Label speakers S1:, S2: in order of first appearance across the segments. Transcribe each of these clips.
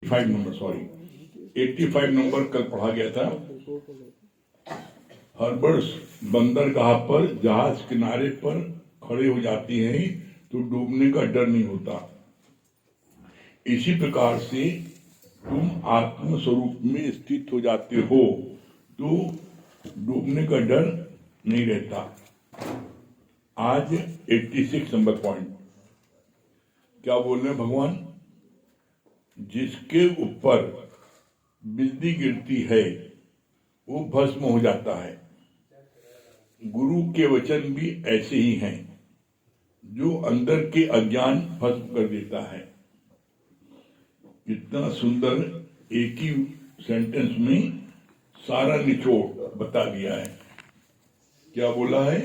S1: Five number, sorry 85 number कल पढ़ा गया था। हर्बर्स बंदरगाह पर जहाज किनारे पर खड़े हो जाती हैं तो डूबने का डर नहीं होता। इसी प्रकार से तुम आत्म स्वरूप में स्थित हो जाते हो तो डूबने का डर नहीं रहता। आज 86 नंबर पॉइंट क्या बोल रहे हैं भगवान? जिसके ऊपर बिजली गिरती है वो भस्म हो जाता है। गुरु के वचन भी ऐसे ही हैं, जो अंदर के अज्ञान भस्म कर देता है। इतना सुंदर एक ही सेंटेंस में सारा निचोड़ बता दिया है। क्या बोला है?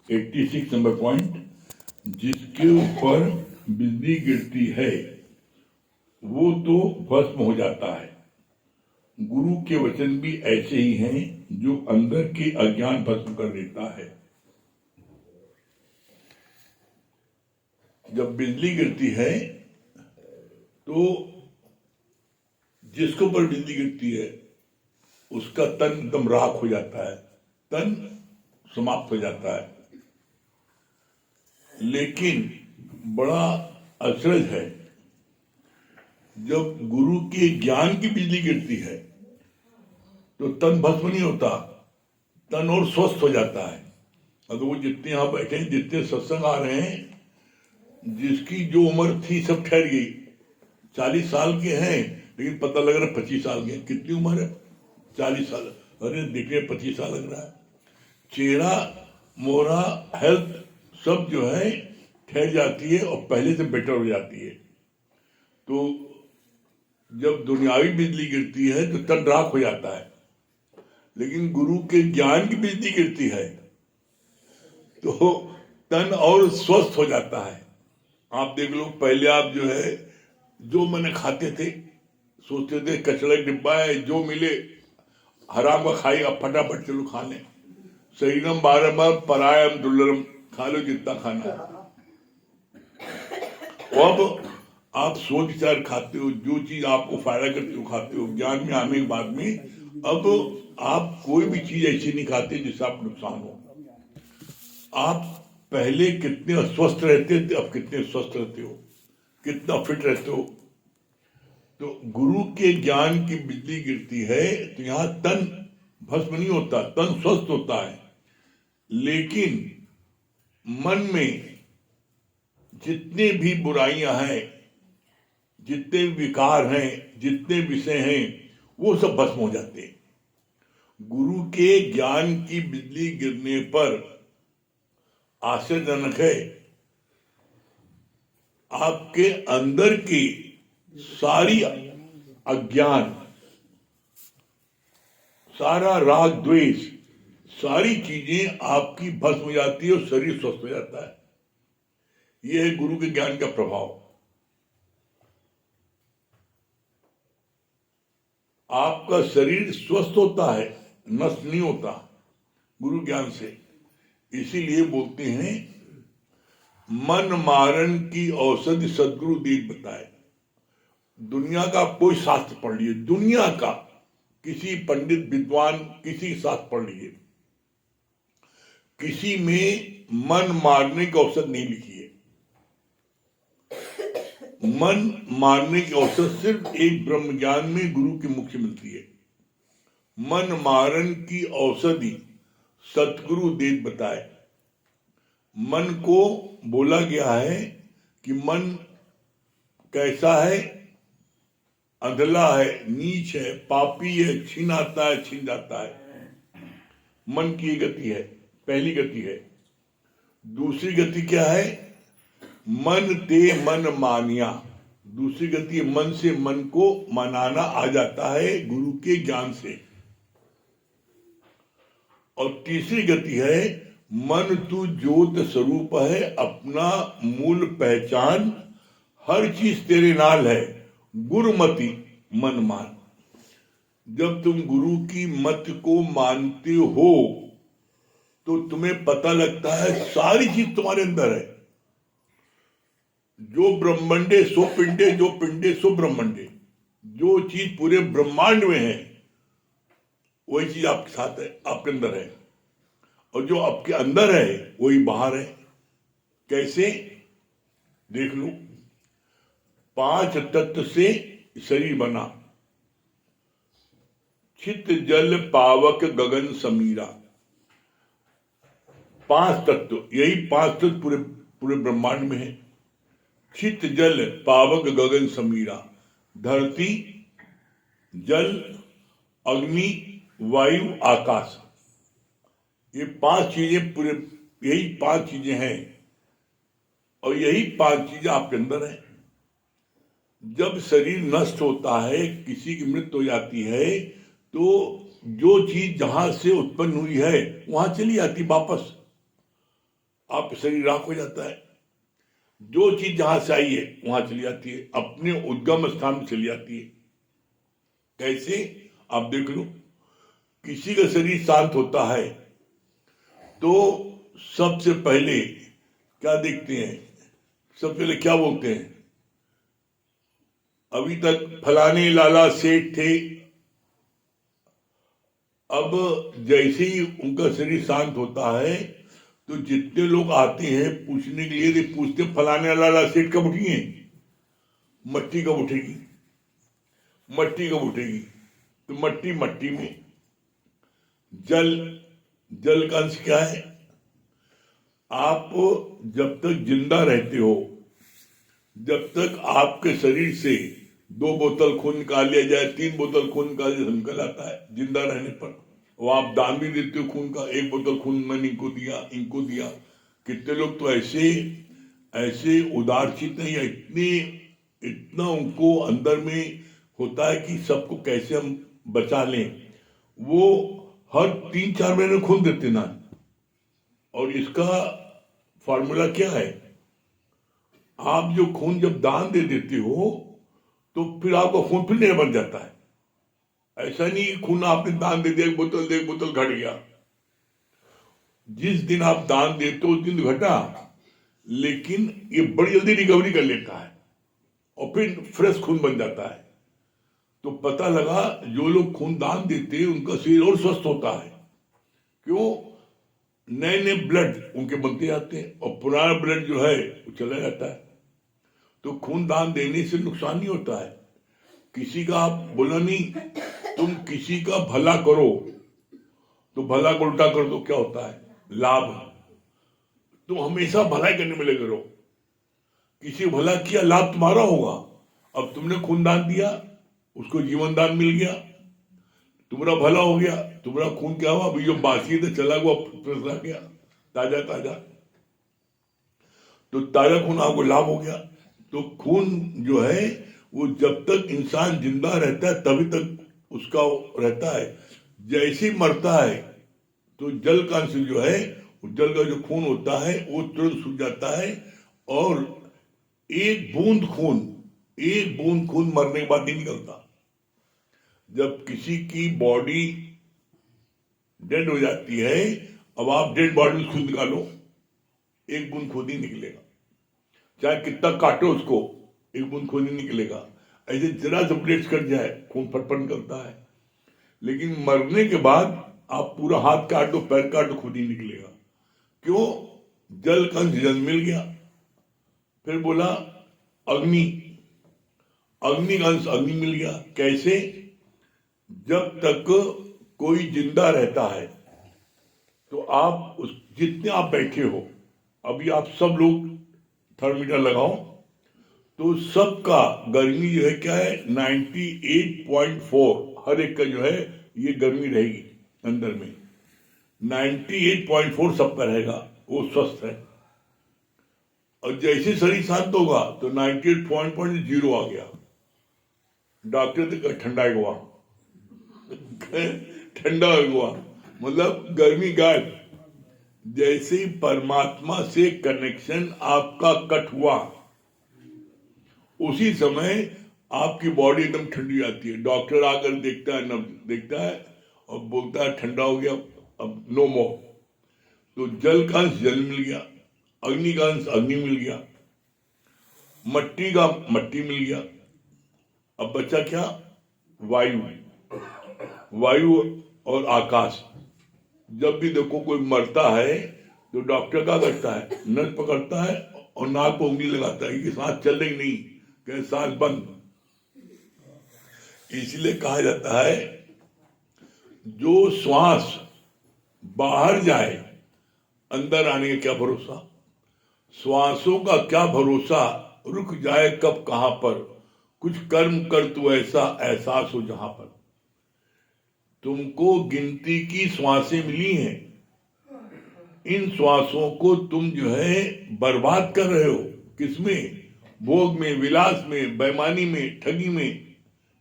S1: 86 नंबर पॉइंट, जिसके ऊपर बिजली गिरती है वो तो भस्म हो जाता है। गुरु के वचन भी ऐसे ही हैं, जो अंदर के अज्ञान भस्म कर देता है। जब बिजली गिरती है तो जिसके ऊपर बिजली गिरती है उसका तन एकदम राख हो जाता है, तन समाप्त हो जाता है। लेकिन बड़ा अचरज है, जब गुरु के ज्ञान की बिजली गिरती है तो तन भस्म नहीं होता, तन और स्वस्थ हो जाता है। अगर वो जितने यहां बैठे हैं, जितने सत्संग आ रहे हैं, जिसकी जो उम्र थी सब ठहर गई। 40 साल के हैं लेकिन पता लग रहा है 25 साल के। कितनी उम्र है? 40 साल। अरे देखने 25 साल लग रहा है। चेहरा मोहरा हेल्थ सब जो है ठहर जाती है और पहले से बेटर हो जाती है। तो जब दुनियावी बिजली गिरती है तो तन राख हो जाता है, लेकिन गुरु के ज्ञान की बिजली गिरती है तो तन और स्वस्थ हो जाता है। आप देख लो, पहले आप जो है जो मैंने खाते थे, सोचते थे कचड़ा डिब्बा है, जो मिले हराम का खाएगा, फटाफट चलो खा लें। शरीरम बारम परायम दुर्लभम, खा लो जितना खाना है। अब आप सोच विचार खाते हो, जो चीज आपको फायदा करती हो खाते हो। ज्ञान में आने के बाद में अब आप कोई भी चीज ऐसी नहीं खाते जिससे आप नुकसान हो। आप पहले कितने अस्वस्थ रहते थे, अब कितने स्वस्थ रहते हो, कितना फिट रहते हो। तो गुरु के ज्ञान की बिजली गिरती है तो यहां तन भस्म नहीं होता, तन स्वस्थ होता है। लेकिन मन में जितने भी बुराइयां हैं, जितने विकार हैं, जितने विषय हैं, वो सब भस्म हो जाते हैं। गुरु के ज्ञान की बिजली गिरने पर आश्चर्यजनक है, आपके अंदर की सारी अज्ञान, सारा राग द्वेष, सारी चीजें आपकी भस्म हो जाती है और शरीर स्वस्थ हो जाता है। यह है गुरु के ज्ञान का प्रभाव। आपका शरीर स्वस्थ होता है, नष्ट नहीं होता गुरु ज्ञान से। इसीलिए बोलते हैं मन मारन की औषधि सदगुरु देव बताए। दुनिया का कोई शास्त्र पढ़ लीजिए, दुनिया का किसी पंडित विद्वान किसी शास्त्र पढ़ लीजिए, किसी में मन मारने की औषध नहीं लिखी है। मन मारने की औषध सिर्फ एक ब्रह्म ज्ञान में गुरु के मुख से मिलती है। मन मारन की औषधि सतगुरु देव बताए। मन को बोला गया है कि मन कैसा है? अधला है, नीच है, पापी है, छीन आता है, छीन जाता है। मन की ये गति है, पहली गति है। दूसरी गति क्या है? मन ते मन मानिया। दूसरी गति है मन से मन को मनाना आ जाता है गुरु के ज्ञान से। और तीसरी गति है मन तू ज्योत स्वरूप है, अपना मूल पहचान, हर चीज तेरे नाल है, गुरुमति मन मान। जब तुम गुरु की मत को मानते हो तो तुम्हें पता लगता है सारी चीज तुम्हारे अंदर है। जो ब्रह्मांडे सो पिंडे, जो पिंडे सो ब्रह्मांडे, जो चीज पूरे ब्रह्मांड में है वही चीज आपके साथ है, आपके अंदर है, और जो आपके अंदर है वही बाहर है। कैसे? देख लो, 5 तत्व से शरीर बना, चित्त जल पावक गगन समीरा। 5 तत्व, यही 5 तत्व पूरे पूरे ब्रह्मांड में है। चित्त जल पावक गगन समीरा, धरती, जल, अग्नि, वायु, आकाश, ये 5 चीजें पूरे, यही 5 चीजें हैं, और यही 5 चीजें आपके अंदर है। जब शरीर नष्ट होता है, किसी की मृत्यु हो जाती है, तो जो चीज जहां से उत्पन्न हुई है वहां चली जाती वापस, आप शरीर राख हो जाता है। जो चीज जहां से आई है वहां चली जाती है, अपने उद्गम स्थान में चली जाती है। कैसे? आप देख लो, किसी का शरीर शांत होता है तो सबसे पहले क्या देखते हैं? सबसे पहले क्या बोलते हैं? अभी तक फलाने लाला सेठ थे, अब जैसे ही उनका शरीर शांत होता है तो जितने लोग आते हैं पूछने के लिए, पूछते फलाने लाला सेठ कब उठी है? मट्टी कब उठेगी? मट्टी कब उठेगी? तो मट्टी, मट्टी में जल, जल का अंश क्या है? आप जब तक जिंदा रहते हो, जब तक आपके शरीर से 2 बोतल खून निकाल लिया जाए, 3 बोतल खून निकल आता है जिंदा रहने पर, वो आप दान भी देते हो खून का, 1 बोतल खून मैंने इनको दिया, इनको दिया। कितने लोग तो ऐसे ऐसे उदारचित हैं, या इतना उनको अंदर में होता है कि सबको कैसे हम बचा लें, वो हर 3-4 महीने खून देते ना। और इसका फॉर्मूला क्या है? आप जो खून जब दान दे देते हो तो फिर आपका खून फिर नहीं बन जाता है। ऐसा नहीं खून आपने दान दे दिया, 1 बोतल घट गया। जिस दिन आप दान देते हो उस दिन घटा, लेकिन ये बड़ी जल्दी रिकवरी कर लेता है और फिर फ्रेश खून बन जाता है। तो पता लगा जो लोग खून दान देते हैं उनका शरीर और स्वस्थ होता है। क्यों? नए नए ब्लड उनके बनते जाते हैं और पुराना ब्लड जो है वो चला जाता है। तो खून दान देने से नुकसान नहीं होता है। किसी का आप बोला नहीं, तुम किसी का भला करो तो भला को उल्टा कर दो, क्या होता है? लाभ। तुम हमेशा भलाई करने में लगे रहो, किसी भला किया लाभ तुम्हारा होगा। अब तुमने खून दान दिया, उसको जीवन दान मिल गया, तुम्हारा भला हो गया, तुम्हारा खून क्या हुआ? अभी जो बासी था चला हुआ फ्रेश आ गया, ताजा ताजा, तो ताजा खून आपको लाभ हो गया। तो खून जो है वो जब तक इंसान जिंदा रहता है तभी तक उसका रहता है। जैसे ही मरता है तो जल का अंश जो है, जल का जो खून होता है वो तुरंत सूख जाता है, और एक बूंद खून मरने के बाद नहीं निकलता। जब किसी की बॉडी डेड हो जाती है, अब आप डेड बॉडी में खून निकालो, एक बूंद खून ही निकलेगा, चाहे कितना काटो उसको, एक बूंद खून ही निकलेगा। ऐसे जरा सा ब्लेड कट जाए खून फटफट निकलता है, लेकिन मरने के बाद आप पूरा हाथ काट दो, पैर काट दो, खुद ही निकलेगा। क्यों? जल का जल मिल गया। फिर बोला अग्नि, अग्नि का अंश अग्नि मिल गया। कैसे? जब तक कोई जिंदा रहता है तो आप जितने आप बैठे हो, अभी आप सब लोग थर्मीटर लगाओ तो सबका गर्मी जो है क्या है? 98.4 हर एक का जो है ये गर्मी रहेगी अंदर में, 98.4 सबका रहेगा, वो स्वस्थ है। और जैसे शरीर शांत होगा तो 98.0 आ गया, डॉक्टर तो ठंडा हुआ ठंडा हुआ, मतलब गर्मी गायब। जैसे ही परमात्मा से कनेक्शन आपका कट हुआ उसी समय आपकी बॉडी एकदम ठंडी आती है। डॉक्टर आकर देखता है, देखता है और बोलता है ठंडा हो गया, अब नो मोर। तो जल का अंश जल मिल गया, अग्नि का अंश अग्नि मिल गया, मट्टी मिल गया, अब बचा क्या? वायु। वायु और आकाश। जब भी देखो कोई मरता है तो डॉक्टर क्या करता है? नस पकड़ता है और नाक पर उंगली लगाता है कि सांस चल रही नहीं, कहे सांस बंद। इसलिए कहा जाता है जो श्वास बाहर जाए, अंदर आने का क्या भरोसा? श्वासों का क्या भरोसा, रुक जाए कब कहां पर, कुछ कर्म कर तू ऐसा एहसास हो जहां पर। तुमको गिनती की श्वासें मिली हैं, इन श्वासों को तुम जो है बर्बाद कर रहे हो। किसमें? भोग में, विलास में, बेईमानी में, ठगी में,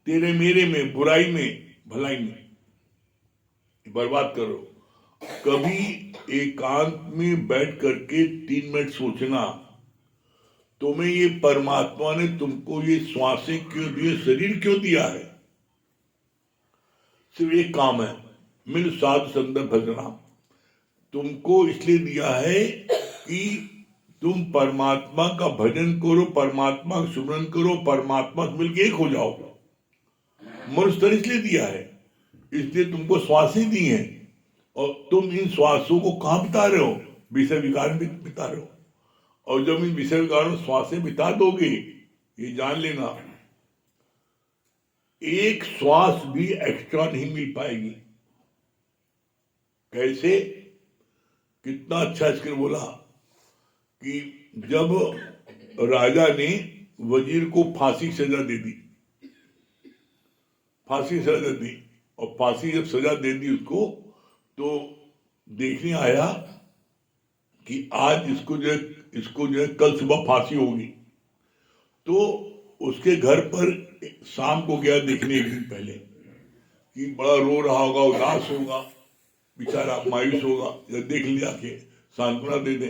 S1: तेरे मेरे में, बुराई में, भलाई में बर्बाद करो। कभी एकांत में बैठ करके 3 मिनट सोचना, तुम्हें ये परमात्मा ने तुमको ये श्वासें क्यों दिए, शरीर क्यों दिया है? सिर्फ एक काम है, मिल साधु संदर्भ भजना। तुमको इसलिए दिया है कि तुम परमात्मा का भजन करो, परमात्मा का सुमरन करो, परमात्मा से मिलकर एक हो जाओ। मनुष्य इसलिए दिया है, इसलिए तुमको श्वासें दी हैं, और तुम इन श्वासों को कहां बिता रहे हो? विषय विकार में बिता रहे हो। और जब इन विषय विकारों में श्वासें बिता दोगे, ये जान लेना एक श्वास भी एक्स्ट्रा नहीं मिल पाएगी। कैसे? कितना अच्छा इसके बोला कि जब राजा ने वजीर को फांसी सजा दे दी, फांसी सजा दी, और फांसी जब सजा दे दी उसको, तो देखने आया कि आज इसको जो है कल सुबह फांसी होगी। तो उसके घर पर शाम को गया देखने, एक दिन पहले, कि बड़ा रो रहा होगा, उदास होगा, बेचारा मायूस होगा। जब देख लिया कि सांत्वना दे दे,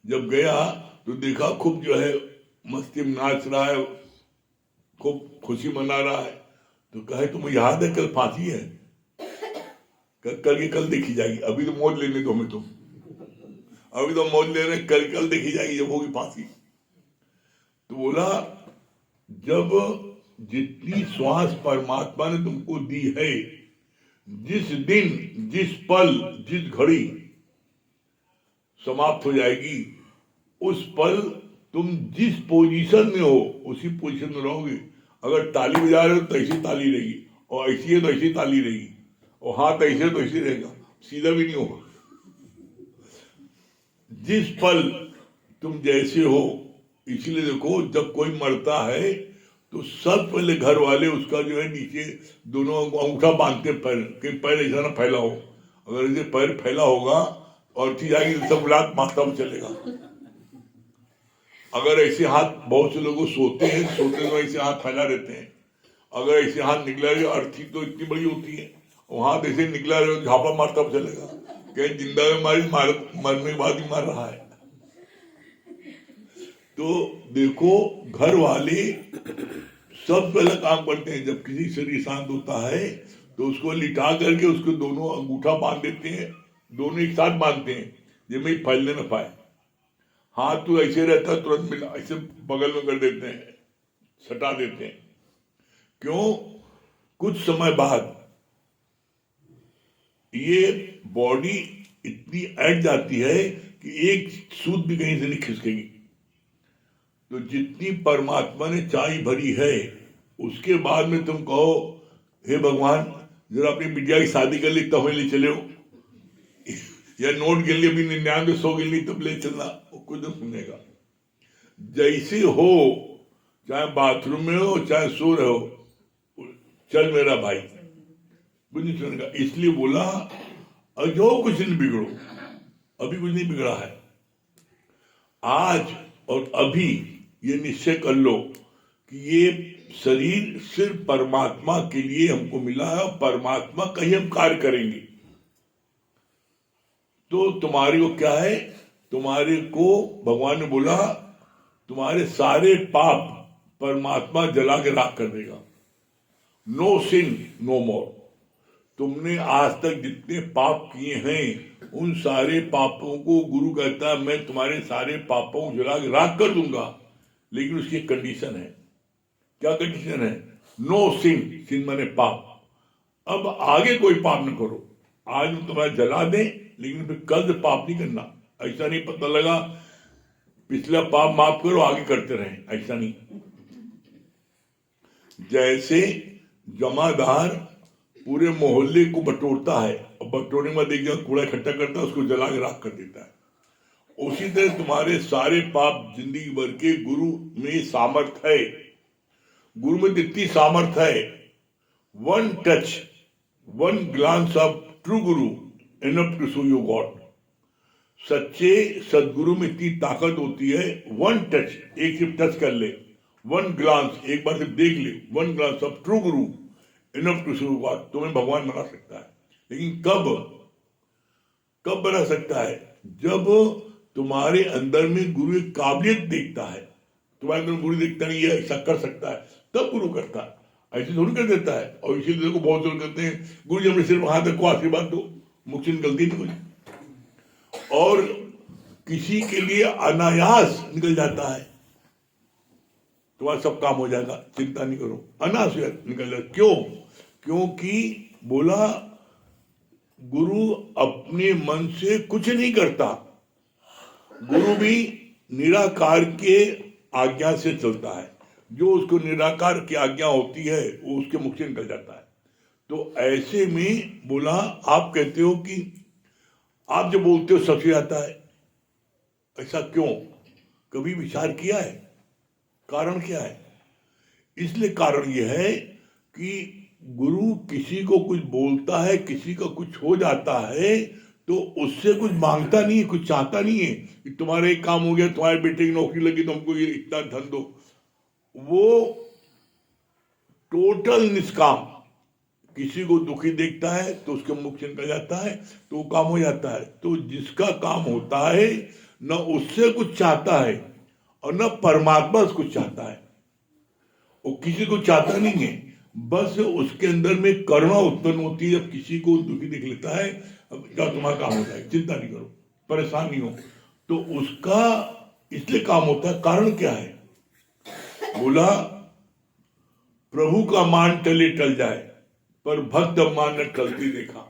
S1: जब गया तो देखा खूब जो है मस्ती में नाच रहा है, खूब खुशी मना रहा है। तो कहे तुम्हें याद है कल फांसी है? कल की कल देखी जाएगी, अभी तो मौज लेने दो हमें, तुम अभी तो मौज ले रहे, कल देखी जाएगी जब होगी फांसी। तो बोला जब जितनी श्वास परमात्मा ने तुमको दी है, जिस दिन, जिस पल, जिस घड़ी समाप्त हो जाएगी, उस पल तुम जिस पोजीशन में हो उसी पोजीशन में रहोगे। अगर ताली बजा रहे हो तो ऐसी ताली रहेगी, और ऐसी है तो ऐसी ताली रहेगी, और हाथ ऐसे तो ऐसे रहेगा, सीधा भी नहीं होगा। जिस पल तुम जैसे हो। इसलिए देखो जब कोई मरता है तो सब पहले घर वाले उसका जो है नीचे दोनों अंगूठा बांधते पैर कि पैर ऐसा ना फैला हो। अगर ऐसे पैर फैला होगा और चीज आएगी तो सब रात माथा में चलेगा। अगर ऐसे हाथ, बहुत से लोग सोते हैं तो ऐसे हाथ फैला रहते हैं। अगर ऐसे हाथ निकला रहे, अर्थी तो इतनी बड़ी होती है, और हाथ ऐसे निकला रहे झापा मारता चलेगा, कहीं जिंदा में मरने के बाद ही मार रहा है। तो देखो घर वाले सब पहले काम करते हैं, जब किसी शरीर शांत होता है तो उसको लिटा करके उसको दोनों अंगूठा बांध देते हैं, दोनों एक साथ बांधते हैं जिसमें फैलने न पाए। हाथ तो ऐसे रहता है, तुरंत मिला ऐसे बगल में कर देते हैं, सटा देते हैं। क्यों? कुछ समय बाद ये बॉडी इतनी ऐड जाती है कि एक सूत भी कहीं से नहीं खिसकेगी। तो जितनी परमात्मा ने चाय भरी है, उसके बाद में तुम कहो हे भगवान जरा अपनी बिटिया की शादी कर ली तब ले चले हो, या नोट गिन ली अभी 99-100 गिन ली तब ले चलना, वो कुछ नहीं सुनेगा। जैसे हो, चाहे बाथरूम में हो चाहे सो रहे हो, चल मेरा भाई, कुछ नहीं सुनेगा। इसलिए बोला अजो कुछ नहीं बिगड़ो, अभी कुछ नहीं बिगड़ा है। आज और अभी ये निश्चय कर लो कि ये शरीर सिर्फ परमात्मा के लिए हमको मिला है, और परमात्मा का ही हम कार्य करेंगे। तो तुम्हारे को क्या है, तुम्हारे को भगवान ने बोला तुम्हारे सारे पाप परमात्मा जला के राख कर देगा। नो सिन नो मोर। तुमने आज तक जितने पाप किए हैं उन सारे पापों को गुरु कहता है मैं तुम्हारे सारे पापों को जला के राख कर दूंगा, लेकिन उसकी एक कंडीशन है। क्या कंडीशन है? नो सिन, सिन माने पाप। अब आगे कोई पाप न करो। आज हम तुम्हारा जला दें, लेकिन फिर कल से पाप नहीं करना। ऐसा नहीं पता लगा पिछला पाप माफ करो आगे करते रहे, ऐसा नहीं। जैसे जमादार पूरे मोहल्ले को बटोरता है और बटोरने के बाद एक जगह कूड़ा इकट्ठा करता है, उसको जला के राख कर देता है, उसी तरह तुम्हारे सारे पाप जिंदगी भर के गुरु में सामर्थ है। गुरु में इतनी सामर्थ है, one touch, one glance of true Guru enough to show you God. सच्चे सदगुरु में इतनी ताकत होती है, वन टच, एक सिर्फ टच कर ले, वन ग्लांस, एक बार सिर्फ देख ले, one glance of true Guru enough to show you God, तुम्हें भगवान बना सकता है। लेकिन कब बना सकता है? जब तुम्हारे अंदर में गुरु एक काबिलियत देखता है। तुम्हारे अंदर गुरु देखता नहीं है ऐसा कर सकता है, तब गुरु करता है, ऐसे थोड़ी कर देता है। और इसीलिए को बहुत लोग कहते हैं गुरु जी हमने सिर्फ हाथ को आशीर्वाद दो, मुख से निकलती नहीं कुछ। और किसी के लिए अनायास निकल जाता है, तुम्हारा सब काम हो जाएगा, चिंता नहीं करो, अनायास निकल जाएगा। क्यों? क्योंकि बोला गुरु अपने मन से कुछ नहीं करता, गुरु भी निराकार के आज्ञा से चलता है। जो उसको निराकार की आज्ञा होती है वो उसके मुख से निकल जाता है। तो ऐसे में बोला आप कहते हो कि आप जो बोलते हो सच आता है, ऐसा क्यों? कभी विचार किया है कारण क्या है? इसलिए कारण यह है कि गुरु किसी को कुछ बोलता है, किसी का कुछ हो जाता है तो उससे कुछ मांगता नहीं है, कुछ चाहता नहीं है कि तुम्हारे एक काम हो गया, तुम्हारे बेटे की नौकरी लगी तो हमको ये इतना धन दो। वो टोटल निष्काम, किसी को दुखी देखता है तो उसके मुख से निकल जाता है तो वो काम हो जाता है। तो जिसका काम होता है न उससे कुछ चाहता है और न परमात्मा से कुछ चाहता है, वो किसी को चाहता नहीं है, बस उसके अंदर में करुणा उत्पन्न होती है। जब किसी को दुखी देख लेता है, अब क्या तुम्हारा काम हो जाएगा, चिंता नहीं करो, परेशान नहीं हो, तो उसका इसलिए काम होता है। कारण क्या है? बोला प्रभु का मान टले टल जाए पर भक्त मान न टलती देखा।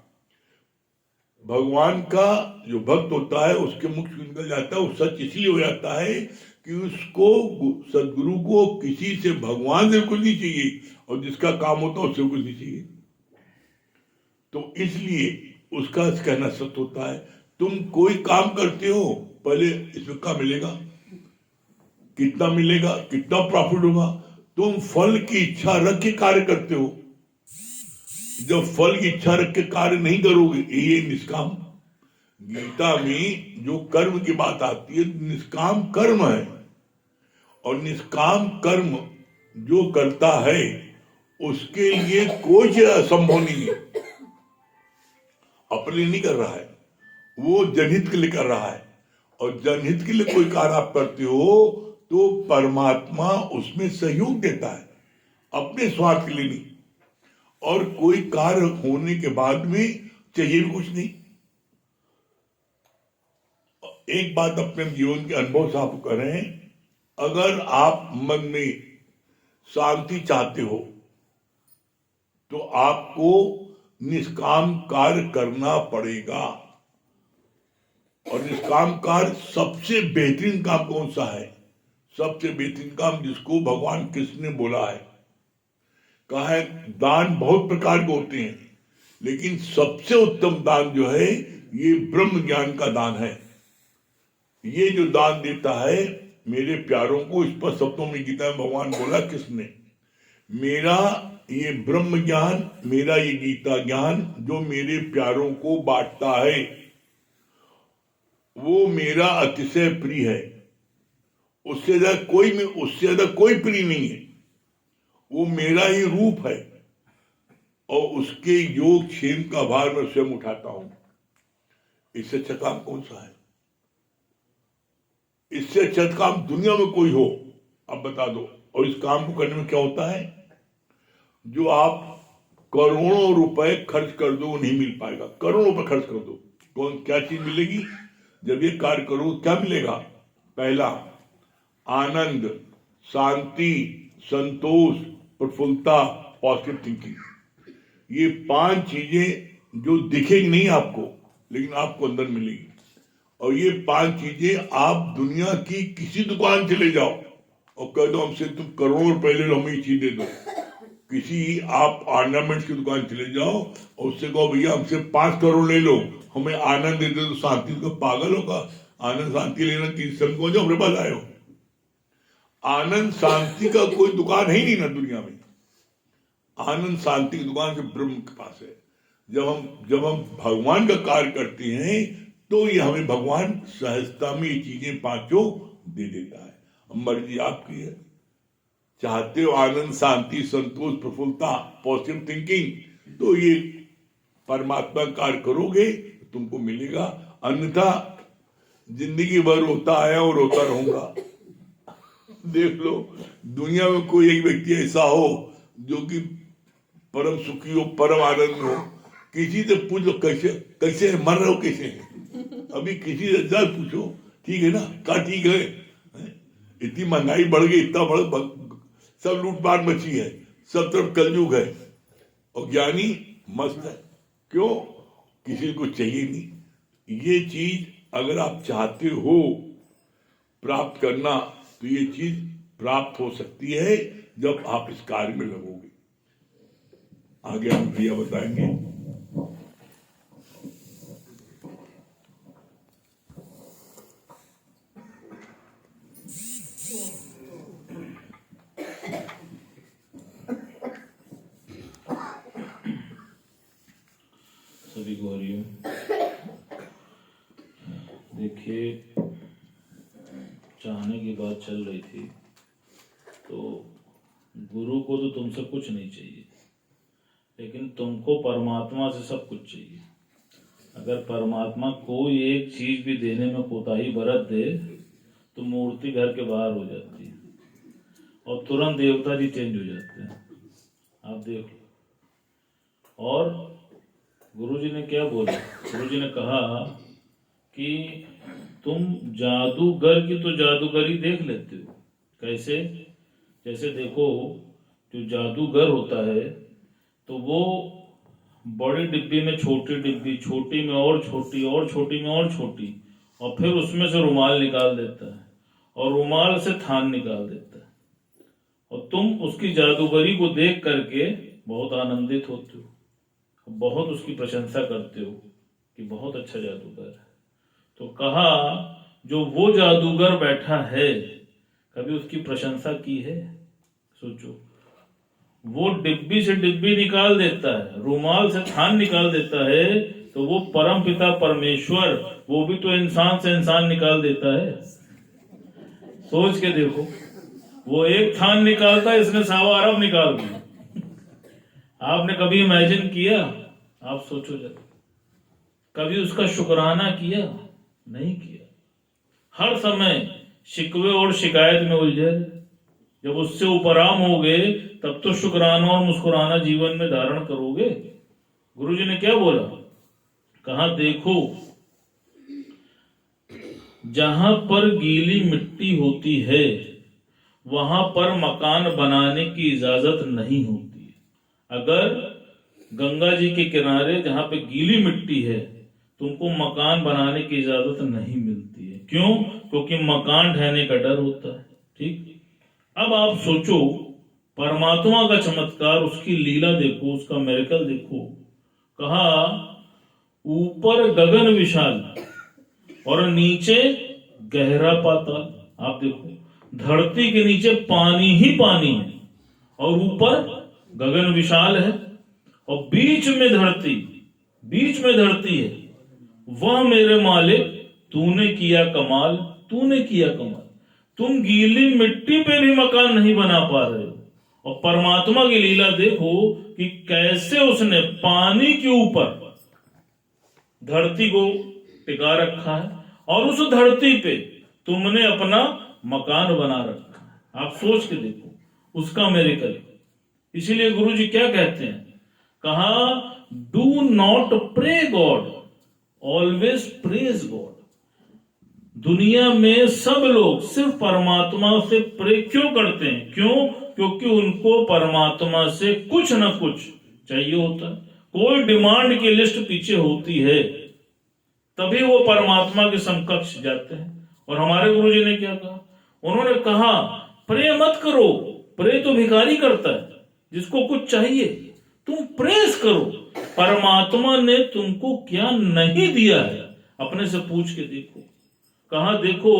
S1: भगवान का जो भक्त होता है उसके मुख से निकल जाता है, वो सच इसलिए हो जाता है कि उसको सदगुरु को किसी से, भगवान से कुछ नहीं चाहिए, और जिसका काम होता है उससे कुछ नहीं चाहिए। तो इसलिए उसका कहना सत्य होता है। तुम कोई काम करते हो, पहले इसमें क्या मिलेगा, कितना मिलेगा, कितना प्रॉफिट होगा, तुम फल की इच्छा रख के कार्य करते हो। जब फल की इच्छा रख के कार्य नहीं करोगे, ये निष्काम। गीता में जो कर्म की बात आती है, निष्काम कर्म है, और निष्काम कर्म जो करता है उसके लिए कोई चीज असंभव नहीं है। अपने लिए नहीं कर रहा है, वो जनहित के लिए कर रहा है, और जनहित के लिए कोई कार्य आप करते हो तो परमात्मा उसमें सहयोग देता है, अपने स्वार्थ के लिए नहीं। और कोई कार्य होने के बाद में चाहिए भी कुछ नहीं। एक बात अपने जीवन के अनुभव से आप करें, अगर आप मन में शांति चाहते हो तो आपको निष्काम कार्य करना पड़ेगा। और निष्काम कार्य सबसे बेहतरीन काम कौन सा है? सबसे बेहतरीन काम जिसको भगवान कृष्ण ने बोला है, कहा है दान बहुत प्रकार के होते हैं, लेकिन सबसे उत्तम दान जो है ये ब्रह्म ज्ञान का दान है। ये जो दान देता है मेरे प्यारों को, इस पर शब्दों में गीता में भगवान बोला किसने, मेरा ये ब्रह्म ज्ञान, मेरा ये गीता ज्ञान जो मेरे प्यारों को बांटता है वो मेरा अतिशय प्रिय है। उससे ज्यादा कोई प्रिय नहीं है, वो मेरा ही रूप है, और उसके योग क्षेम का भार मैं स्वयं उठाता हूं। इससे अच्छा काम कौन सा है? इससे अच्छा काम दुनिया में कोई हो अब बता दो। और इस काम को करने में क्या होता है, जो आप करोड़ों रुपए खर्च कर दो वो नहीं मिल पाएगा। करोड़ों रुपए खर्च कर दो, कौन क्या चीज मिलेगी? जब ये कार्य करो क्या मिलेगा? पहला आनंद, शांति, संतोष, प्रफुल्लता, पॉजिटिव थिंकिंग, ये 5 चीजें जो दिखेंगी नहीं आपको, लेकिन आपको अंदर मिलेगी। और ये 5 चीजें आप दुनिया की किसी दुकान से ले जाओ और कह दो हमसे तुम करोड़ों रुपए ले लो, हमें ये चीज दे दो। किसी आप ऑर्नामेंट्स की दुकान चले जाओ और उससे कहो भैया हमसे 5 करोड़ ले लो, हमें आनंद दे दो, तो शांति को पागल होगा। आनंद शांति लेना किसी संग को जो हमारे पास आए हो। आनंद शांति का कोई दुकान है ही नहीं ना दुनिया में। आनंद शांति की दुकान से ब्रह्म के पास है। जब हम भगवान का कार्य करते हैं तो ये हमें भगवान सहजता में ये चीजें 5 दे देता है। मर्जी आपकी है। चाहते हो आनंद, शांति, संतोष, प्रफुल्लता, पॉजिटिव थिंकिंग, तो ये परमात्मा कार्य करोगे तो तुमको मिलेगा। अन्यथा जिंदगी भर रोता आया और रोता रहूंगा। देख लो दुनिया में कोई एक व्यक्ति ऐसा हो जो कि परम सुखी हो, परम आनंद हो। किसी से पूछ लो कैसे मर रहे हो, कैसे है? अभी किसी से जरा पूछो ठीक है ना, क्या ठीक है? इतनी महंगाई बढ़ गई, इतना बढ़, सब लूटपाट मची है, सब तरफ कलयुग है और ज्ञानी मस्त है। क्यों? किसी को चाहिए नहीं। ये चीज अगर आप चाहते हो प्राप्त करना तो ये चीज प्राप्त हो सकती है जब आप इस कार्य में लगोगे। आगे हम भैया बताएंगे।
S2: सभी को हरिओम। देखिए, चाहने की बात चल रही थी तो गुरु को तो तुमसे कुछ नहीं चाहिए, लेकिन तुमको परमात्मा से सब कुछ चाहिए। अगर परमात्मा कोई एक चीज भी देने में कोताही बरत दे तो मूर्ति घर के बाहर हो जाती है और तुरंत देवता जी चेंज हो जाते हैं। आप देख लो। और गुरुजी ने क्या बोला? गुरुजी ने कहा कि तुम जादूगर की तो जादूगरी देख लेते हो। कैसे? जैसे देखो, जो जादूगर होता है तो वो बड़ी डिब्बी में छोटी डिब्बी, छोटी में और छोटी, और छोटी में और छोटी, और फिर उसमें से रुमाल निकाल देता है और रुमाल से थान निकाल देता है। और तुम उसकी जादूगरी को देख करके बहुत आनंदित होते हो, बहुत उसकी प्रशंसा करते हो कि बहुत अच्छा जादूगर है। तो कहा जो वो जादूगर बैठा है, कभी उसकी प्रशंसा की है? सोचो, वो डिब्बी से डिब्बी निकाल देता है, रुमाल से थान निकाल देता है, तो वो परम पिता परमेश्वर वो भी तो इंसान से इंसान निकाल देता है। सोच के देखो, वो एक थान निकालता है, इसने 1.25 अरब निकाल दिया। आपने कभी इमेजिन किया? आप सोचो जरा, कभी उसका शुक्राना किया? नहीं किया। हर समय शिकवे और शिकायत में उलझे। जब उससे उपराम हो गए तब तो शुक्राना और मुस्कुराना जीवन में धारण करोगे। गुरुजी ने क्या बोला? कहा देखो, जहां पर गीली मिट्टी होती है वहां पर मकान बनाने की इजाजत नहीं होती है। अगर गंगा जी के किनारे जहां पे गीली मिट्टी है तुमको मकान बनाने की इजाजत नहीं मिलती है। क्यों? क्योंकि मकान ढहने का डर होता है। ठीक। अब आप सोचो, परमात्मा का चमत्कार, उसकी लीला देखो, उसका मिरेकल देखो। कहा ऊपर गगन विशाल और नीचे गहरा पाताल। आप देखो, धरती के नीचे पानी ही पानी है और ऊपर गगन विशाल है और बीच में धरती है। वह मेरे मालिक तूने किया कमाल, तूने किया कमाल। तुम गीली मिट्टी पे भी मकान नहीं बना पा रहे हो, और परमात्मा की लीला देखो कि कैसे उसने पानी के ऊपर धरती को टिका रखा है और उस धरती पे तुमने अपना मकान बना रखा है। आप सोच के देखो उसका मिरेकल। इसीलिए गुरुजी क्या कहते हैं? कहा do not pray God, always praise God. दुनिया में सब लोग सिर्फ परमात्मा से प्रे क्यों करते हैं? क्यों? क्योंकि उनको परमात्मा से कुछ ना कुछ चाहिए होता है, कोई डिमांड की लिस्ट पीछे होती है, तभी वो परमात्मा के समकक्ष जाते हैं। और हमारे गुरु जी ने क्या कहा? उन्होंने कहा प्रे मत करो, प्रे तो भिखारी करता है जिसको कुछ चाहिए, तुम प्रेस करो। परमात्मा ने तुमको क्या नहीं दिया है, अपने से पूछ के देखो। कहा देखो,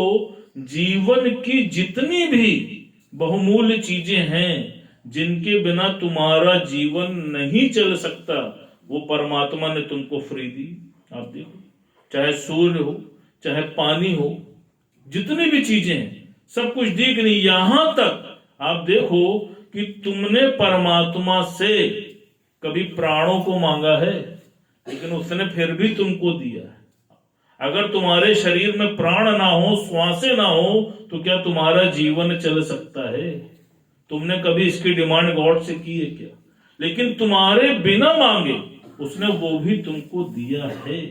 S2: जीवन की जितनी भी बहुमूल्य चीजें हैं जिनके बिना तुम्हारा जीवन नहीं चल सकता, वो परमात्मा ने तुमको फ्री दी। आप देखो, चाहे सूर्य हो, चाहे पानी हो, जितनी भी चीजें हैं सब कुछ दी कि नहीं। यहां तक आप देखो कि तुमने परमात्मा से कभी प्राणों को मांगा है, लेकिन उसने फिर भी तुमको दिया है। अगर तुम्हारे शरीर में प्राण ना हो, श्वासें ना हो, तो क्या तुम्हारा जीवन चल सकता है? तुमने कभी इसकी डिमांड गॉड से की है क्या? लेकिन तुम्हारे बिना मांगे उसने वो भी तुमको दिया है।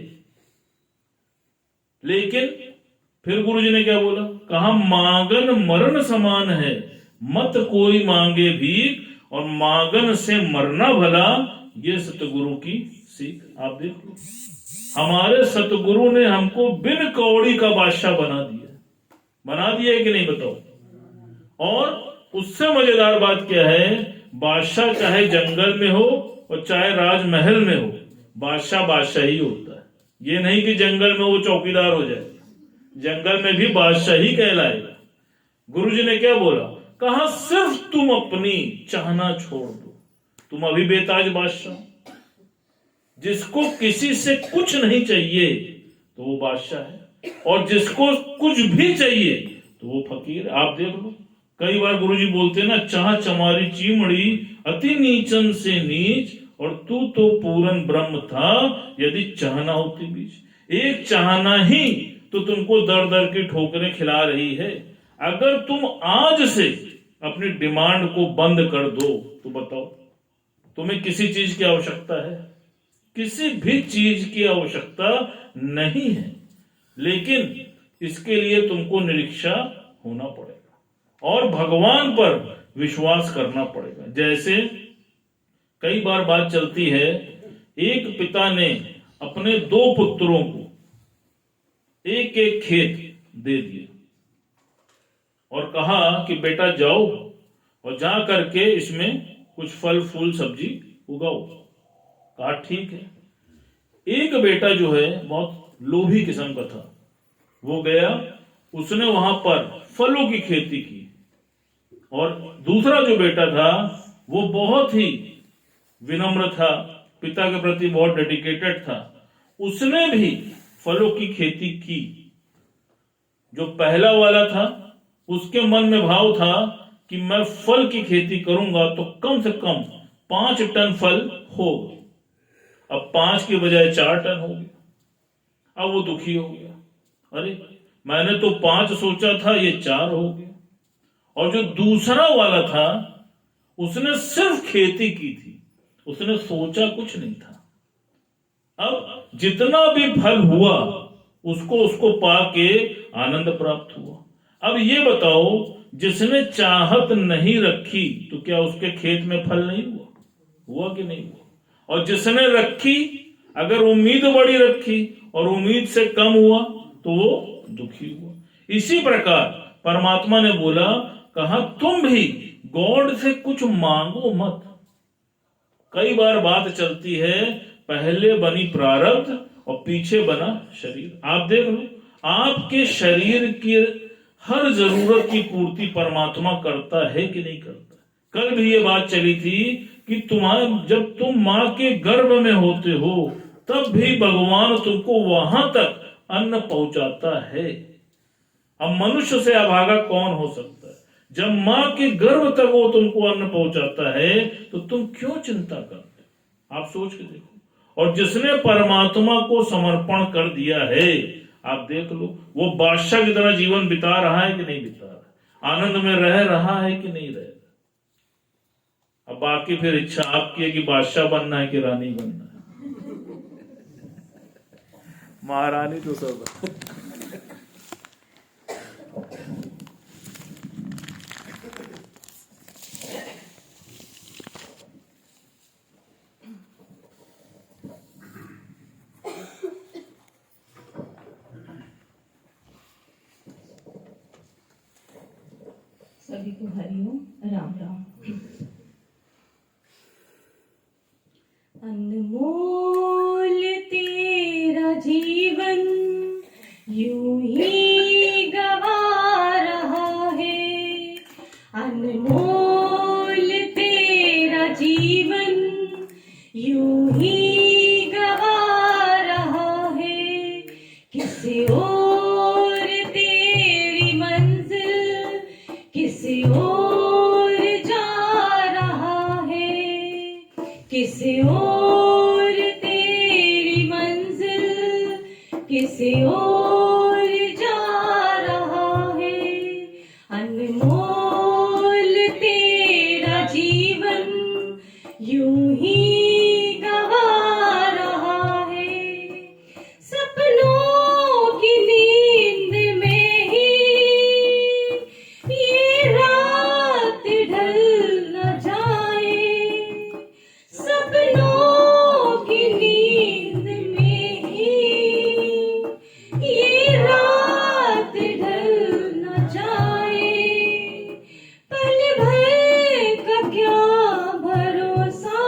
S2: लेकिन फिर गुरु जी ने क्या बोला? कहा मांगन मरण समान है, मत कोई मांगे भीख, और मांगन से मरना भला, ये सतगुरु की सीख। आप देख लो, हमारे सतगुरु ने हमको बिन कौड़ी का बादशाह बना दिया है कि नहीं बताओ? और उससे मजेदार बात क्या है, बादशाह चाहे जंगल में हो और चाहे राजमहल में हो, बादशाह बादशाह ही होता है। ये नहीं कि जंगल में वो चौकीदार हो जाए, जंगल में भी बादशाह ही कहलाएगा। गुरुजी ने क्या बोला? कहा सिर्फ तुम अपनी चाहना छोड़ दो। तुम अभी बेताज बादशाह, जिसको किसी से कुछ नहीं चाहिए तो वो बादशाह है, और जिसको कुछ भी चाहिए तो वो फकीर। आप देख लो, कई बार गुरुजी बोलते ना, चाह चमारी चीमड़ी अति नीचन से नीच, और तू तो पूरन ब्रह्म था यदि चाहना होती बीच। एक चाहना ही तो तुमको दर दर की ठोकरें खिला रही है। अगर तुम आज से अपनी डिमांड को बंद कर दो तो बताओ, तुम्हें किसी चीज की आवश्यकता है? किसी भी चीज की आवश्यकता नहीं है, लेकिन इसके लिए तुमको निरीक्षा होना पड़ेगा और भगवान पर विश्वास करना पड़ेगा। जैसे कई बार बात चलती है, एक पिता ने अपने 2 पुत्रों को एक एक खेत दे दिया और कहा कि बेटा जाओ और जा करके इसमें कुछ फल फूल सब्जी उगाओ। कहा ठीक है। एक बेटा जो है बहुत लोभी किस्म का था, वो गया, उसने वहां पर फलों की खेती की, और दूसरा जो बेटा था वो बहुत ही विनम्र था, पिता के प्रति बहुत डेडिकेटेड था, उसने भी फलों की खेती की। जो पहला वाला था उसके मन में भाव था कि मैं फल की खेती करूंगा तो कम से कम 5 टन फल होगा। अब 5 की बजाय 4 टन हो गया। अब वो दुखी हो गया, अरे मैंने तो 5 सोचा था, ये 4 हो गया। और जो दूसरा वाला था उसने सिर्फ खेती की थी, उसने सोचा कुछ नहीं था। अब जितना भी फल हुआ उसको पाके आनंद प्राप्त हुआ। अब ये बताओ, जिसने चाहत नहीं रखी तो क्या उसके खेत में फल नहीं हुआ? हुआ कि नहीं हुआ? और जिसने रखी, अगर उम्मीद बड़ी रखी और उम्मीद से कम हुआ तो वो दुखी हुआ। इसी प्रकार परमात्मा ने बोला, कहा तुम भी गॉड से कुछ मांगो मत। कई बार बात चलती है, पहले बनी प्रारब्ध और पीछे बना शरीर। आप देख लो, आपके शरीर की हर जरूरत की पूर्ति परमात्मा करता है कि नहीं करता? कल भी ये बात चली थी कि जब तुम मां के गर्भ में होते हो तब भी भगवान तुमको वहां तक अन्न पहुंचाता है। अब मनुष्य से अभागा कौन हो सकता है? जब मां के गर्भ तक वो तुमको अन्न पहुंचाता है तो तुम क्यों चिंता करते? आप सोच के देखो। और जिसने परमात्मा को समर्पण कर दिया है, आप देख लो, वो बादशाह की तरह जीवन बिता रहा है कि नहीं बिता रहा? आनंद में रह रहा है कि नहीं रह रहा? अब बाकी फिर इच्छा आपकी है कि बादशाह बनना है कि रानी बनना है। महारानी तो सब
S3: तो हरिओम, राम राम। अनमोल तेरा जीवन यूं ही गवा रहा है, अनमोल तेरा जीवन यूं ही गवा रहा है। किसी और तेरी मंजिल किसी और जा रहा है, किसी और तेरी मंजिल किसी और जा रहा है। अनमोल तेरा जीवन यूं ही गवा रहा है। सपनों की नींद में ही ये रात ढल न जाए, सपनों की नींद में ही ये रात ढल न जाए। पल भर का क्या भरोसा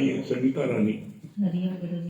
S1: आई है संगीता रानी।
S3: हरिओम गुरु जी।